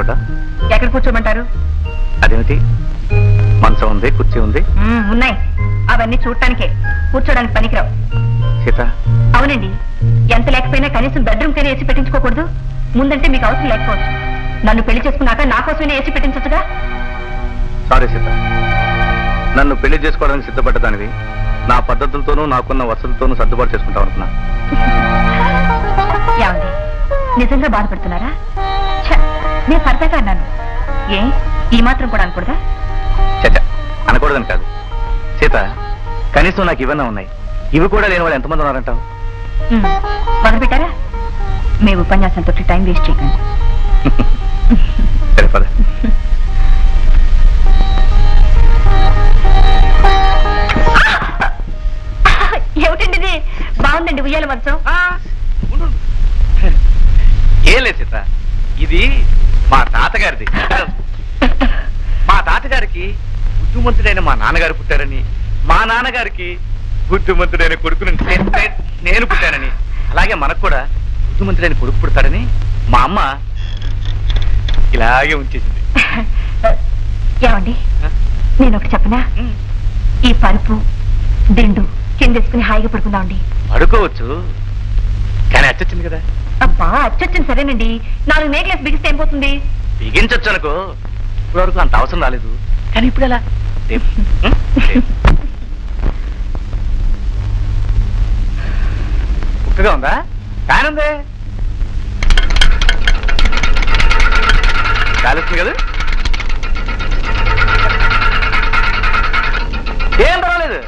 కూర్చోద్దా? ఎక్కడ కూర్చోమంటారు? అదేమిటి, మంచం ఉంది, కుర్చీ ఉంది. ఉన్నాయి, అవన్నీ చూడటానికే, కూర్చోడానికి పనికిరావు. సీత. అవునండి, ఎంత లేకపోయినా కనీసం బెడ్రూమ్ కైనా ఏసీ పెట్టించుకోకూడదు? ముందంటే మీకు అవసరం లేకపోవచ్చు, నన్ను పెళ్లి చేసుకున్నాక నా కోసమైనా ఏసీ పెట్టించచ్చుగా. సారీ సీత, నన్ను పెళ్లి చేసుకోవడానికి సిద్ధపడ్డదానివి నా పద్ధతులతోనూ నాకున్న వసతులతోనూ సర్దుబాటు చేసుకుంటాం అనుకున్నా. ఏమండి, నిజంగా బాధపడుతున్నారా? నేను సరదాగా అన్నాను, ఏ ఈ మాత్రం కూడా అనకూడదా? చచ్చ, అనకూడదని కాదు సీత, కనీసం నాకు ఇవన్నీ ఉన్నాయి, ఇవి కూడా లేని వాళ్ళు ఎంతమంది ఉన్నారంటావు? మొదలు పెట్టారా? మీ ఉపన్యాసంతో టైం వేస్ట్ చేయకండి. సరే పద. ఏమిటండి ఇది? బాగుందండి ఉయ్యాల మంచం. ఏం లేదు సీత, ఇది మా తాతగారిది. మా తాతగారికి బుద్ధిమంతుడైన మా నాన్నగారు పుట్టారని, మా నాన్నగారికి బుద్ధిమంతుడైన కొడుకుని నేను పుట్టానని, అలాగే మనకు కూడా బుద్ధిమంతుడైన కొడుకు పుడతాడని మా అమ్మ ఇలాగే ఉంచేసింది. ఏమండి, నేను ఒకటి చెప్పనా? ఈ పరుపు దిండు కిందేసుకుని హాయిగా పడుకుందామండి. పడుకోవచ్చు, కానీ అచ్చొచ్చింది కదా. అబ్బా, అచ్చొచ్చింది సరేనండి, 4 నేగ్లెస్ బిగిస్తే ఏం పోతుంది? బిగించొచ్చు అనుకో, ఇప్పటివరకు అంత అవసరం రాలేదు, కానీ ఇప్పుడు ఎలా? ఉక్కగా ఉందా? ఫ్యాన్ ఉంది, గాలి వస్తుంది కదా, ఏం పర్వాలేదు.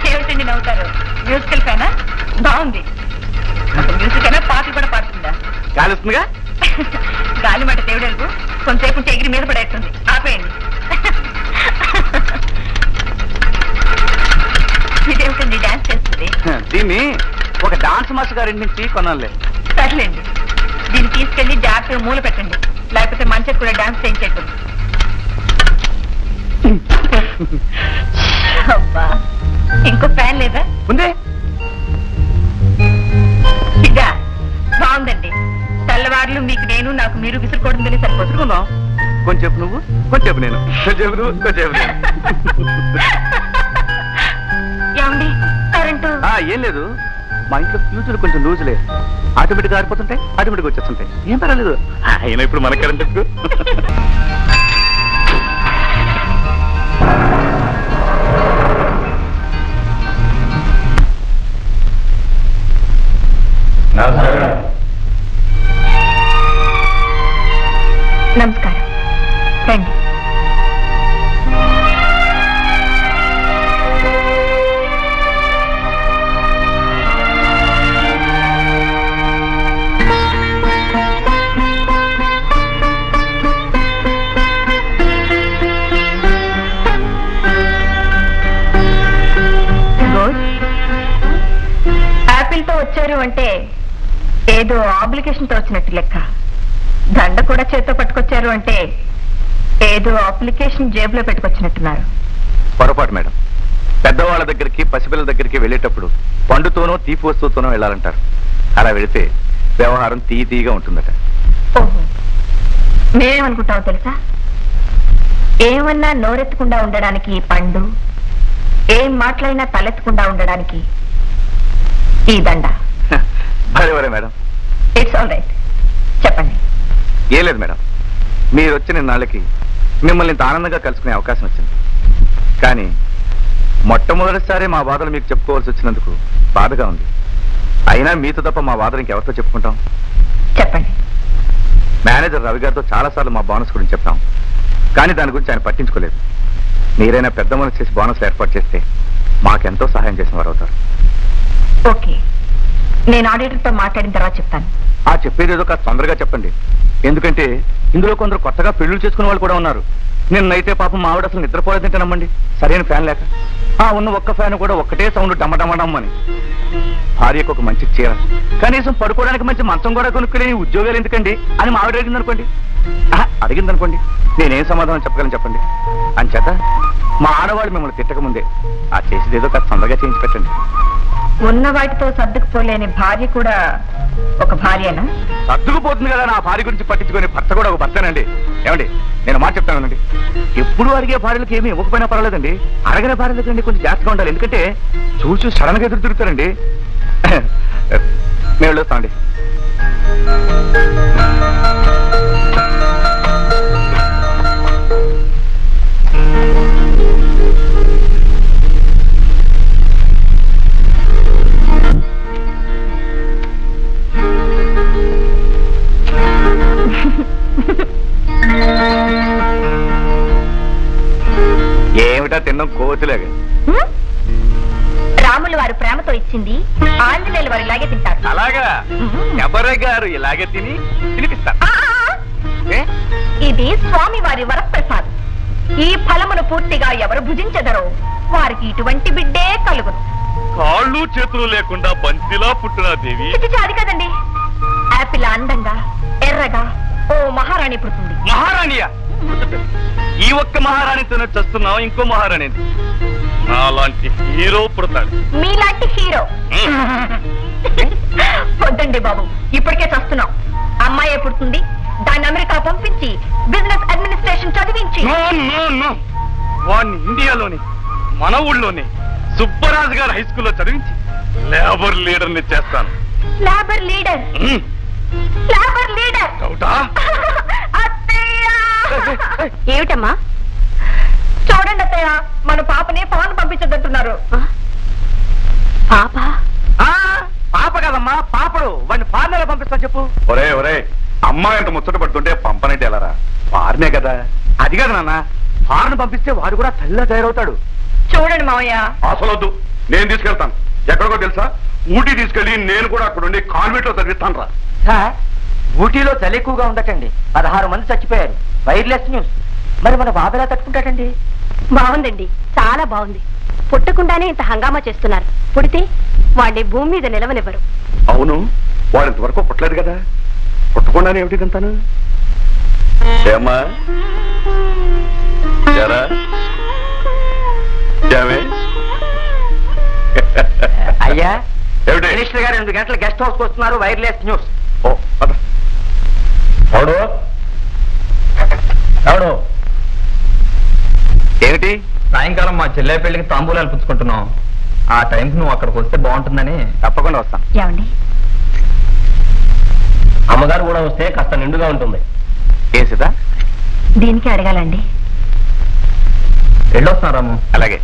ఏమిటండి నవ్వుతారు? మ్యూజికల్ ఫ్యానా? బాగుంది. మ్యూజిక్ అయినా పాటలు కూడా పాడుతుందా? గాలి వస్తుందిగా. గాలి మాట దేవుడెలుగు, కొంతసేపు ఎగిరి మీద పడేస్తుంది, ఆపేయండి. ఇదేమిటండి డాన్స్ చేస్తుంది? దీన్ని ఒక డాన్స్ మాస్టర్ గారి నుంచి కొనాలి. సర్లేండి, దీన్ని తీసుకెళ్లి జాగ్రత్తగా మూల పెట్టండి, లేకపోతే మంచిగా కూడా డాన్స్ చేయించేస్తుంది. అబ్బా, ఇంకో ఫ్యాన్ లేదా? ఉంది. ఇదా బాగుందండి. తెల్లవారులు మీకు నేను, నాకు మీరు విసురుకోవడం తెలియదు. సరిపోతున్నాం. కొంచెం నువ్వు, కొంచెం నేను, కొంచెం నువ్వు, కొంచెం నేను. ఏమండి కరెంటు? ఏం లేదు, మా ఇంట్లో ఫ్యూచర్ కొంచెం లూజులే, ఆటోమేటిక్గా ఆరిపోతుంటాయి, ఆటోమేటిక్గా వచ్చేస్తుంటాయి, ఏం పర్వాలేదు. అయినా ఇప్పుడు మన కరెంట్ ఎందుకు? నమస్కారం, రండి. యాపిల్తో వచ్చారు అంటే ఏదో అప్లికేషన్తో వచ్చినట్టు లెక్క. దండ కూడా చేత్తో పట్టుకొచ్చారు అంటే ఏదో అప్లికేషన్ జేబులో పెట్టుకొచ్చినట్టున్నారు. పొరపాటు మేడం, పెద్దవాళ్ళ దగ్గరికి పసిపిల్లల దగ్గరికి వెళ్ళేటప్పుడు పండుతోనో తీపి వస్తువుతోనో వెళ్ళాలంటారు. అలా వెళితే వ్యవహారం తీయగా ఉంటుందట. ఓహో, మేమేమనుకుంటామో తెలుసా? ఏమన్నా నోరెత్తకుండా ఉండడానికి పండు, ఏం మాట్లాడినా తలెత్తకుండా ఉండడానికి ఈ దండ. భలే మేడం. ఇట్స్ ఆల్ రైట్, చెప్పండి. ఏం లేదు మేడం, మీరు వచ్చిన నాళ్ళకి మిమ్మల్ని ఇంత ఆనందంగా కలుసుకునే అవకాశం వచ్చింది. కానీ మొట్టమొదటిసారి మా బాధలు మీకు చెప్పుకోవాల్సి వచ్చినందుకు బాధగా ఉంది. అయినా మీతో తప్ప మా బాధలు ఇంకెవరితో చెప్పుకుంటాం? చెప్పండి. మేనేజర్ రవి గారితో చాలాసార్లు మా బోనస్ గురించి చెప్తాం, కానీ దాని గురించి ఆయన పట్టించుకోలేదు. మీరైనా పెద్ద మనసు చేసి బోనస్లు ఏర్పాటు చేస్తే మాకెంతో సహాయం చేసిన వారు అవుతారు. ఓకే, నేను ఆడిటర్తో మాట్లాడిన తర్వాత చెప్తాను. చెప్పేది ఏదో కాస్త తొందరగా చెప్పండి, ఎందుకంటే ఇందులో కొందరు కొత్తగా పెళ్లిళ్ళు చేసుకునే వాళ్ళు కూడా ఉన్నారు. నిన్నైతే పాపం మా ఆవిడ అసలు నిద్రపోలేదంటే నమ్మండి, సరైన ఫ్యాన్ లేక. ఉన్న ఒక్క ఫ్యాన్ కూడా ఒక్కటే సౌండ్ డమ్మడమ్మడమ్మని. భార్యకు ఒక మంచి చీర, కనీసం పడుకోవడానికి మంచి మంచం కూడా కొనుక్కునే ఉద్యోగాలు ఎందుకండి అని మా ఆవిడ అడిగింది అనుకోండి, అడిగింది అనుకోండి, నేనేం సమాధానం చెప్పగలను చెప్పండి. అంచేత మా ఆడవాళ్ళు మిమ్మల్ని తిట్టకముందే ఆ చేసేదేదో కాస్త తొందరగా చేయించి పెట్టండి. ఉన్న వాటితో సర్దుకుపోలేని భార్య కూడా ఒక భార్యనా? సర్దుకుపోతుంది కదా, నా భార్య గురించి పట్టించుకునే భర్త కూడా ఒక భర్తేనండి. ఏమండి, నేను మాట చెప్తానండి, ఎప్పుడు అడిగే భార్యలకు ఏమీ ఇవ్వకపోయినా పర్వాలేదండి, అడగిన భార్యలకండి కొంచెం జాగ్రత్తగా ఉండాలి. ఎందుకంటే చూసి సడన్ గా ఎదురు తిరుగుతారండి. మేము వెళ్ళొస్తామండి. ఏమిటా తిన్నాం కోతులేగా? రాములు వారు ప్రేమతో ఇచ్చింది ఆంజనేయులు వారు ఇలాగే తింటారు. అలాగా? ఎవరే గారు ఇలాగే తినిపిస్తారు. ఇది స్వామి వారి వరప్రసాద్. ఈ ఫలమును పూర్తిగా ఎవరు భుజించెదరో వారికి ఇటువంటి బిడ్డే కలుగును. కాళ్ళు చేతులు లేకుండా బంతిలా పుట్టిన దేవి. అది కదండి, యాపిల్ అందంగా ఎర్రగా ఓ మహారాణి పుడుతుంది. మహారాణియా? ఈ ఒక్క మహారాణితోనే చస్తున్నావు, ఇంకో మహారాణి అలాంటి హీరో పుడతాడు. మీలాంటి హీరో వద్దండి బాబు, ఇప్పటికే చస్తున్నాం. అమ్మాయే పుడుతుంది, దాన్ని అమెరికా పంపించి బిజినెస్ అడ్మినిస్ట్రేషన్ చదివించి వాడిని ఇండియాలోని మన ఊళ్ళోనే సుబ్బరాజు గారు హై స్కూల్లో చదివించి లేబర్ లీడర్ ని చేస్తాను. Labour leader? లేబర్ లీడర్ ఏమిటమ్మా? చూడండి అత్తయ్య, మన పాపని ఫాన్ పంపించదంటున్నారు. పాప? పాప కదమ్మా, పాపడు. వాడిని ఫాన్ ఎలా పంపిస్తా చెప్పు? ఒరే ఒరే, అమ్మాయి అంత ముచ్చట పడుతుంటే పంపనైతే ఎలారా? ఫార్నే కదా. అది కదా నాన్న, ఫార్ను పంపిస్తే వాడు కూడా తల్లిలా తయారవుతాడు. చూడండి మావయ్య. అసలొద్దు, నేను తీసుకెళ్తాను. ఎక్కడికో తెలుసా? ఊటీ తీసుకెళ్లి నేను కూడా అక్కడుండి కాన్వెంట్ లో చదివిస్తాను రా. సార్, ఊటీలో చలి ఎక్కువగా ఉండటండి, 16 మంది చచ్చిపోయారు. Wireless news. మరి మన బాబు ఎలా తట్టుకుంటాడండి? బాగుందండి, చాలా బాగుంది. పుట్టకుండానే ఇంత హంగామా చేస్తున్నారు. పుడితే వాడిని భూమి మీద నిలవనివ్వరు. అవును, వాడు ఇంతవరకు పుట్టలేదు కదా, పుట్టకుండానే ఏమిటి ఇదంతాను? ఏమ్మా అయ్యా, ఏమిటి? మినిస్టర్ గారు 2 గంటల గెస్ట్ హౌస్ వస్తున్నారు. Wireless news. ఓ అవును. ఎవడు? ఏమిటి? సాయంకాలం మా చెల్లె పెళ్లికి తాంబూలాలు పుచ్చుకుంటున్నాం. ఆ టైంకి నువ్వు అక్కడికి వస్తే బాగుంటుందని. తప్పకుండా వస్తాం. ఏమండి, అమ్మగారు కూడా వస్తే కాస్త నిండుగా ఉంటుంది. ఏ సీతా? దీనికి అడగాలండి. వెళ్ళొస్తాను రాము. అలాగే.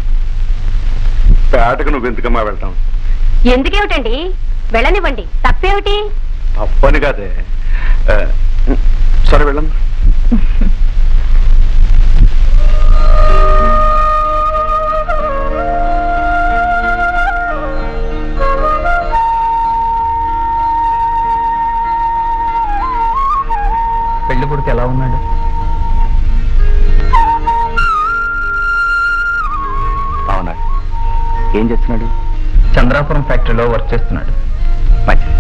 పేటకు నువ్వు ఎందుకమ్మా వెళ్తాం? ఎందుకేమిటండి, వెళ్ళనివ్వండి. తప్పేమిటి? తప్పని కాదే. సరే వెళ్ళం. పెళ్లి కొడుకు ఎలా ఉన్నాడు? అవునా? ఏం చేస్తున్నాడు? చంద్రాపురం ఫ్యాక్టరీలో వర్క్ చేస్తున్నాడు. మంచిది.